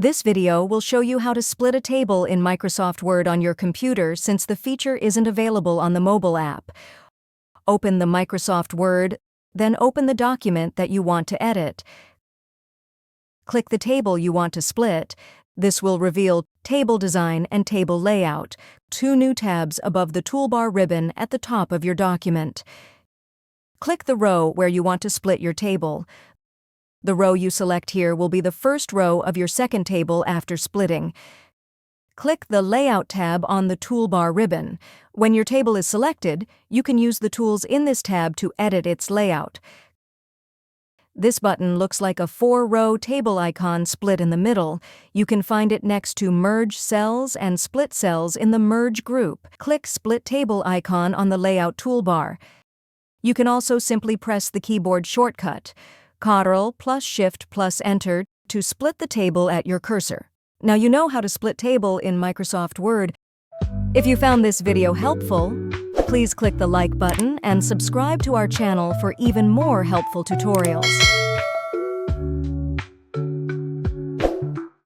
This video will show you how to split a table in Microsoft Word on your computer since the feature isn't available on the mobile app. Open the Microsoft Word, then open the document that you want to edit. Click the table you want to split. This will reveal Table Design and Table Layout, two new tabs above the toolbar ribbon at the top of your document. Click the row where you want to split your table. The row you select here will be the first row of your second table after splitting. Click the Layout tab on the toolbar ribbon. When your table is selected, you can use the tools in this tab to edit its layout. This button looks like a 4-row table icon split in the middle. You can find it next to Merge Cells and Split Cells in the Merge group. Click Split Table icon on the Layout toolbar. You can also simply press the keyboard shortcut, Ctrl+Shift+Enter, to split the table at your cursor. Now you know how to split table in Microsoft Word. If you found this video helpful, please click the like button and subscribe to our channel for even more helpful tutorials.